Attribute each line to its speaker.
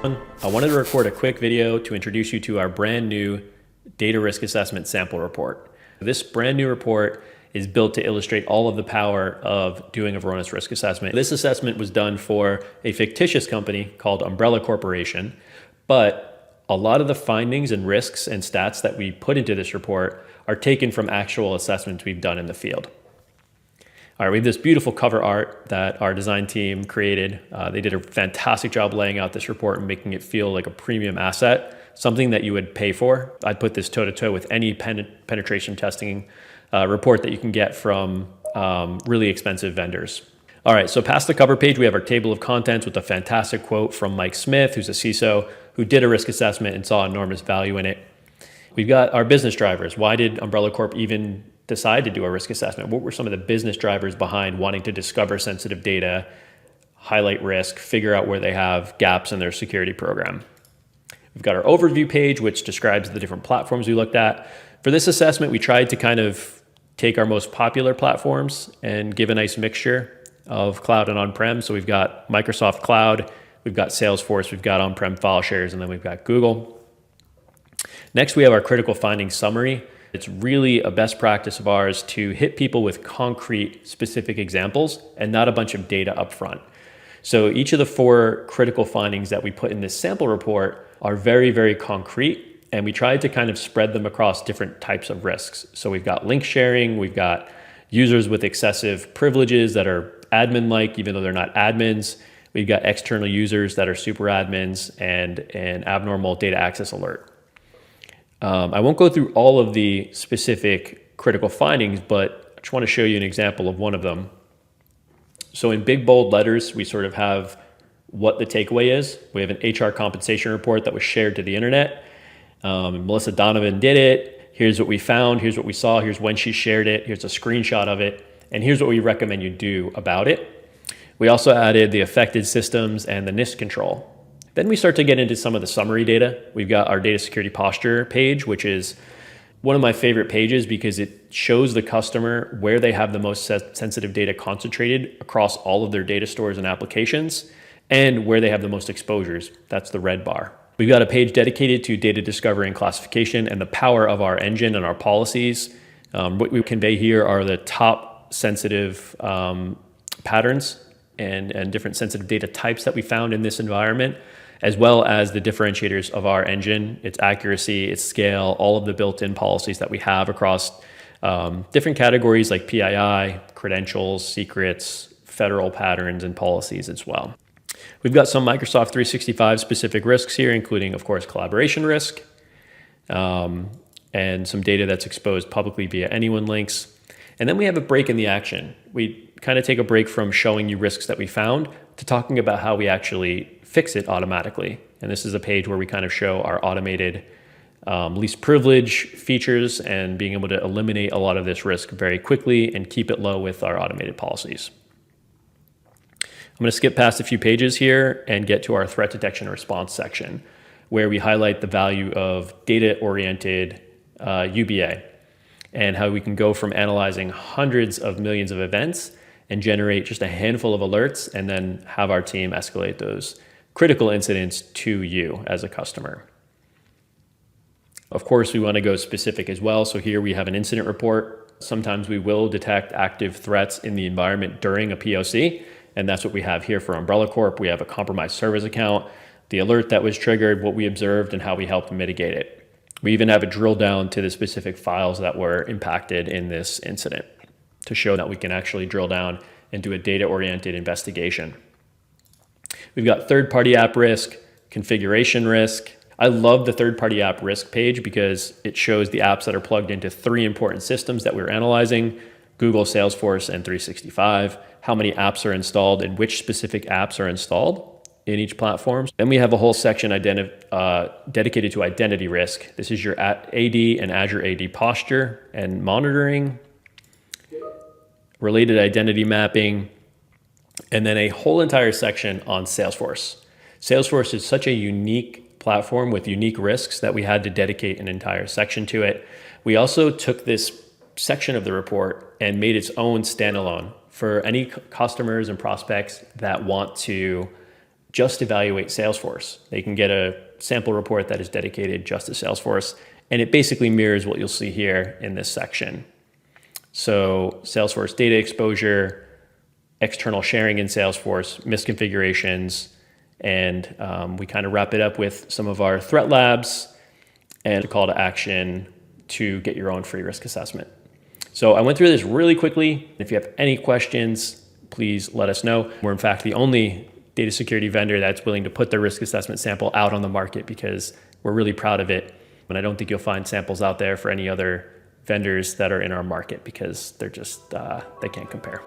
Speaker 1: I wanted to record a quick video to introduce you to our brand new data risk assessment sample report. This brand new report is built to illustrate all of the power of doing a Varonis risk assessment. This assessment was done for a fictitious company called Umbrella Corporation, but a lot of the findings and risks and stats that we put into this report are taken from actual assessments we've done in the field. All right, we have this beautiful cover art that our design team created. They did a fantastic job laying out this report and making it feel like a premium asset, something that you would pay for. I'd put this toe-to-toe with any penetration testing report that you can get from really expensive vendors. All right, so past the cover page, we have our table of contents with a fantastic quote from Mike Smith, who's a CISO, who did a risk assessment and saw enormous value in it. We've got our business drivers. Why did Umbrella Corp even decide to do a risk assessment? What were some of the business drivers behind wanting to discover sensitive data, highlight risk, figure out where they have gaps in their security program? We've got our overview page, which describes the different platforms we looked at. For this assessment, we tried to kind of take our most popular platforms and give a nice mixture of cloud and on-prem. So we've got Microsoft Cloud, we've got Salesforce, we've got on-prem file shares, and then we've got Google. Next, we have our critical findings summary. It's really a best practice of ours to hit people with concrete, specific examples and not a bunch of data up front. So each of the 4 critical findings that we put in this sample report are very, very concrete, and we tried to kind of spread them across different types of risks. So we've got link sharing, we've got users with excessive privileges that are admin-like, even though they're not admins. We've got external users that are super admins and an abnormal data access alert. I won't go through all of the specific critical findings, but I just want to show you an example of one of them. So in big, bold letters, we sort of have what the takeaway is. We have an HR compensation report that was shared to the internet. Melissa Donovan did it. Here's what we found. Here's what we saw. Here's when she shared it. Here's a screenshot of it. And here's what we recommend you do about it. We also added the affected systems and the NIST control. Then we start to get into some of the summary data. We've got our data security posture page, which is one of my favorite pages because it shows the customer where they have the most sensitive data concentrated across all of their data stores and applications and where they have the most exposures. That's the red bar. We've got a page dedicated to data discovery and classification and the power of our engine and our policies. What we convey here are the top sensitive patterns and different sensitive data types that we found in this environment, as well as the differentiators of our engine, its accuracy, its scale, all of the built-in policies that we have across different categories like PII, credentials, secrets, federal patterns, and policies as well. We've got some Microsoft 365 specific risks here, including, of course, collaboration risk, and some data that's exposed publicly via anyone links. And then we have a break in the action. We kind of take a break from showing you risks that we found to talking about how we actually fix it automatically. And this is a page where we kind of show our automated least privilege features and being able to eliminate a lot of this risk very quickly and keep it low with our automated policies. I'm going to skip past a few pages here and get to our threat detection and response section, where we highlight the value of data-oriented UBA and how we can go from analyzing hundreds of millions of events and generate just a handful of alerts and then have our team escalate those critical incidents to you as a customer. Of course, we want to go specific as well. So here we have an incident report. Sometimes we will detect active threats in the environment during a POC, and that's what we have here for Umbrella Corp. We have a compromised service account, the alert that was triggered, what we observed, and how we helped mitigate it. We even have a drill down to the specific files that were impacted in this incident to show that we can actually drill down and do a data-oriented investigation. We've got third-party app risk, configuration risk. I love the third-party app risk page because it shows the apps that are plugged into 3 important systems that we're analyzing: Google, Salesforce, and 365, how many apps are installed and which specific apps are installed in each platform. Then we have a whole section dedicated to identity risk. This is your AD and Azure AD posture and monitoring, related identity mapping, and then a whole entire section on Salesforce. Salesforce is such a unique platform with unique risks that we had to dedicate an entire section to it. We also took this section of the report and made its own standalone for any customers and prospects that want to just evaluate Salesforce. They can get a sample report that is dedicated just to Salesforce, and it basically mirrors what you'll see here in this section. So Salesforce data exposure, external sharing in Salesforce, misconfigurations, and we kind of wrap it up with some of our threat labs and a call to action to get your own free risk assessment. So I went through this really quickly. If you have any questions, please let us know. We're in fact the only data security vendor that's willing to put their risk assessment sample out on the market because we're really proud of it. And I don't think you'll find samples out there for any other vendors that are in our market because they're just, they can't compare.